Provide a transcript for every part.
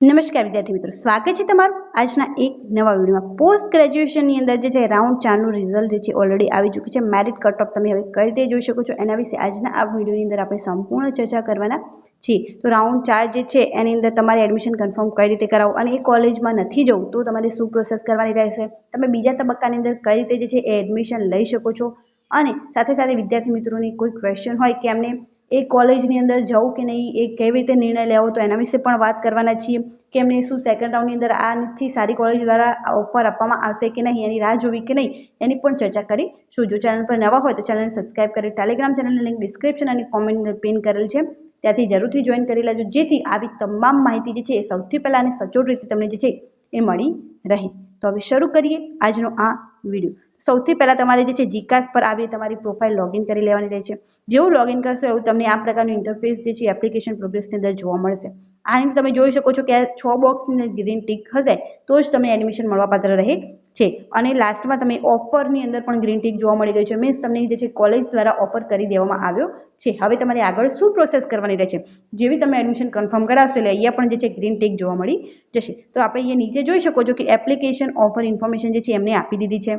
નમસ્કાર વિદ્યાર્થી મિત્રો, સ્વાગત છે તમારું આજના એક નવા વિડીયોમાં। પોસ્ટ ગ્રેજ્યુએશનની અંદર જે છે રાઉન્ડ 4નું રિઝલ્ટ જે છે ઓલરેડી આવી ચૂક્યું છે। મેરિટ કટ ઓફ તમે હવે કઈ રીતે જોઈ શકો છો એના વિશે આજના આ વિડીયોની અંદર આપણે સંપૂર્ણ ચર્ચા કરવાના છીએ। તો રાઉન્ડ 4 જે છે એની અંદર તમારે એડમિશન કન્ફર્મ કઈ રીતે કરાવવું અને એ કોલેજમાં નથી જવું તો તમારે શું પ્રોસેસ કરવાની રહેશે, તમે બીજા તબક્કાની અંદર કઈ રીતે જે છે એ એડમિશન લઈ શકો છો અને સાથે સાથે વિદ્યાર્થી મિત્રોની કોઈ ક્વેશ્ચન હોય કે એમને એ કોલેજની અંદર જવું કે નહીં, એ કેવી રીતે નિર્ણય લેવો તો એના વિશે પણ વાત કરવાના છીએ કે એમને શું સેકન્ડ રાઉન્ડની અંદર આથી સારી કોલેજ દ્વારા ઓફર આપવામાં આવશે કે નહીં, એની રાહ જોવી કે નહીં, એની પણ ચર્ચા કરીશું। જો ચેનલ પર નવા હોય તો ચેનલને સબસ્ક્રાઇબ કરી ટેલિગ્રામ ચેનલની લિંક ડિસ્ક્રિપ્શન અને કોમેન્ટ પિન કરેલ છે, ત્યાંથી જરૂરથી જોઈન કરી લેજો જેથી આવી તમામ માહિતી જે છે એ સૌથી પહેલાં અને સચોટ રીતે તમને જે છે એ મળી રહે। તો હવે શરૂ કરીએ આજનો આ વિડીયો। સૌથી પહેલાં તમારે જે છે જીકાસ પર આવી તમારી પ્રોફાઇલ લોગિન કરી લેવાની રહે છે। જેવું લોગિન કરશો એવું તમને આ પ્રકારનું ઇન્ટરફેસ જે છે એપ્લિકેશન પ્રોગ્રેસની અંદર જોવા મળશે। આની તમે જોઈ શકો છો કે આ 6 બોક્સની ગ્રીન ટીક હશે તો જ તમને એડમિશન મળવાપાત્ર રહે છે અને લાસ્ટમાં તમે ઓફરની અંદર પણ ગ્રીન ટીક જોવા મળી રહ્યું છે, મીન્સ તમને જે છે કોલેજ દ્વારા ઓફર કરી દેવામાં આવ્યો છે। હવે તમારે આગળ શું પ્રોસેસ કરવાની રહે છે, જેવી તમે એડમિશન કન્ફર્મ કરાવશો એટલે અહીંયા પણ જે છે ગ્રીન ટીક જોવા મળી જશે। તો આપણે અહીંયા નીચે જોઈ શકો છો કે એપ્લિકેશન ઓફર ઇન્ફોર્મેશન જે છે એમને આપી દીધી છે।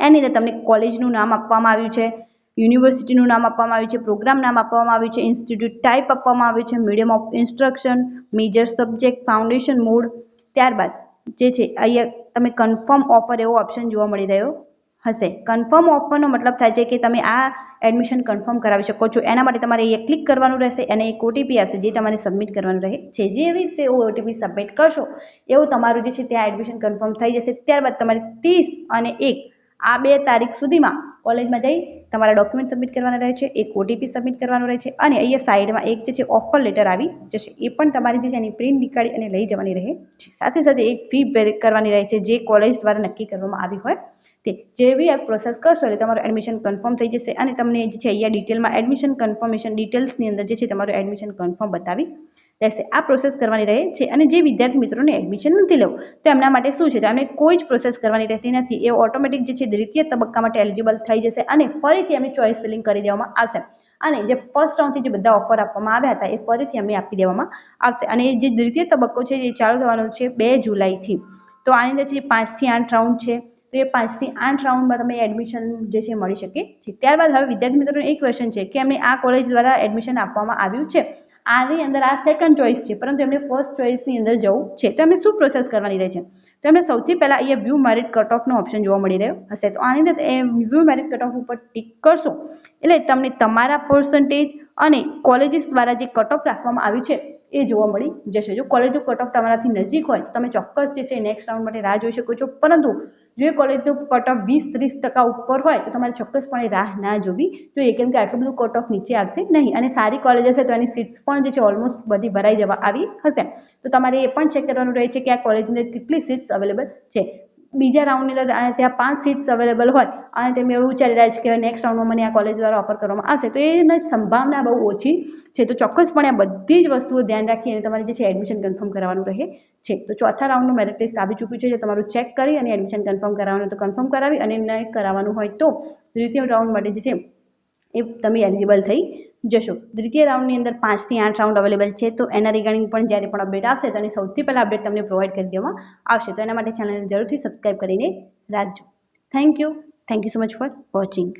એની અંદર તમને કોલેજનું નામ આપવામાં આવ્યું છે, યુનિવર્સિટીનું નામ આપવામાં આવ્યું છે, પ્રોગ્રામ નામ આપવામાં આવ્યું છે, ઇન્સ્ટિટ્યૂટ ટાઈપ આપવામાં આવ્યું છે, medium of instruction, major subject, foundation mode, ત્યારબાદ જે છે અહીંયા તમે કન્ફર્મ ઓફર એવો ઓપ્શન જોવા મળી રહ્યો હશે। કન્ફર્મ ઓફરનો મતલબ થાય છે કે તમે આ એડમિશન કન્ફર્મ કરાવી શકો છો, એના માટે તમારે અહીંયા ક્લિક કરવાનું રહેશે અને એક ઓટીપી આવશે જે તમારે સબમિટ કરવાનું રહે છે। જેવી રીતે ઓટીપી સબમિટ કરશો એવું તમારું જે છે ત્યાં એડમિશન કન્ફર્મ થઈ જશે। ત્યારબાદ તમારે 30 અને 1 આ 2 તારીખ સુધીમાં કોલેજમાં જઈ તમારા ડોક્યુમેન્ટ સબમિટ કરવાના રહે છે, એક ઓટીપી સબમિટ કરવાનો રહે છે અને અહીંયા સાઈડમાં એક જે છે ઓફર લેટર આવી જશે, એ પણ તમારી જે છે એની પ્રિન્ટ નીકાળી અને લઈ જવાની રહે છે। સાથે સાથે એક ફી પે કરવાની રહે છે જે કોલેજ દ્વારા નક્કી કરવામાં આવી હોય તે। જેવી આ પ્રોસેસ કરશો એટલે તમારું એડમિશન કન્ફર્મ થઈ જશે અને તમને જે છે અહીંયા ડિટેલમાં એડમિશન કન્ફર્મેશન ડિટેલ્સની અંદર જે છે તમારું એડમિશન કન્ફર્મ બતાવી રહેશે। આ પ્રોસેસ કરવાની રહે છે અને જે વિદ્યાર્થી મિત્રોને એડમિશન નથી લેવું તો એમના માટે શું છે, તો એમને કોઈ જ પ્રોસેસ કરવાની રહેતી નથી, એ ઓટોમેટિક જે છે દ્વિતીય તબક્કા માટે એલિજિબલ થઈ જશે અને ફરીથી એમની ચોઇસ ફિલિંગ કરી દેવામાં આવશે અને જે ફર્સ્ટ રાઉન્ડથી જે બધા ઓફર આપવામાં આવ્યા હતા એ ફરીથી એમને આપી દેવામાં આવશે અને જે દ્વિતીય તબક્કો છે એ ચાલુ થવાનો છે 2 જુલાઈથી। તો આની અંદર જે 5 થી 8 રાઉન્ડ છે તો એ 5 થી 8 રાઉન્ડમાં તમે એડમિશન જે છે મળી શકે છે। ત્યારબાદ હવે વિદ્યાર્થી મિત્રોને એક ક્વેશ્ચન છે કે એમને આ કોલેજ દ્વારા એડમિશન આપવામાં આવ્યું છે, આની અંદર આ સેકન્ડ ચોઇસ છે પરંતુ એમને ફર્સ્ટ ચોઇસની અંદર જવું છે તો એમને શું પ્રોસેસ કરવાની રહે છે, તો એમને સૌથી પહેલાં અહીંયા વ્યૂ મેરિટ કટ ઓફનો ઓપ્શન જોવા મળી રહ્યો હશે। તો આની અંદર વ્યૂ મેરિટ કટ ઓફ ઉપર ટિક કરશો એટલે તમને તમારા પર્સન્ટેજ અને કોલેજીસ દ્વારા જે કટ ઓફ રાખવામાં આવ્યું છે એ જોવા મળી જશે। જો કોલેજનું કટ ઓફ તમારાથી નજીક હોય તો તમે ચોક્કસ જે છે નેક્સ્ટ રાઉન્ડ માટે રાહ જોઈ શકો છો, પરંતુ જો એ કોલેજનું કટ ઓફ 20-30% ઉપર હોય તો તમારે ચોક્કસપણે રાહ ના જોવી જોઈએ, કેમ કે આટલું બધું કટ ઓફ નીચે આવશે નહીં અને સારી કોલેજ હશે તો એની સીટ્સ પણ જે છે ઓલમોસ્ટ બધી ભરાઈ જવા આવી હશે। તો તમારે એ પણ ચેક કરવાનું રહે છે કે આ કોલેજની અંદર કેટલી સીટ્સ અવેલેબલ છે। બીજા રાઉન્ડની અંદર ત્યાં 5 સીટ્સ અવેલેબલ હોય અને તેમ એવું વિચારી રહ્યા છે કે નેક્સ્ટ રાઉન્ડમાં મને આ કોલેજ દ્વારા ઓફર કરવામાં આવશે તો એની સંભાવના બહુ ઓછી છે। તો ચોક્કસપણે આ બધી જ વસ્તુઓ ધ્યાન રાખી અને તમારે જે છે એડમિશન કન્ફર્મ કરવાનું રહે છે। તો ચોથા રાઉન્ડનું મેરિટ લિસ્ટ આવી ચૂક્યું છે, જે તમારું ચેક કરી અને એડમિશન કન્ફર્મ કરાવવાનું તો કન્ફર્મ કરાવી અને નહીં કરાવવાનું હોય તો દ્વિતીય રાઉન્ડ માટે જે છે એ તમે એલિજિબલ થઈ જશો। દ્વિતીય રાઉન્ડની અંદર 5 થી 8 રાઉન્ડ અવેલેબલ છે તો એના રિગાર્ડિંગ પણ જ્યારે પણ અપડેટ આવશે તો એની સૌથી પહેલાં અપડેટ તમને પ્રોવાઈડ કરી દેવામાં આવશે। તો એના માટે ચેનલને જરૂરથી સબસ્ક્રાઇબ કરીને રાખજો। Thank you so much for watching.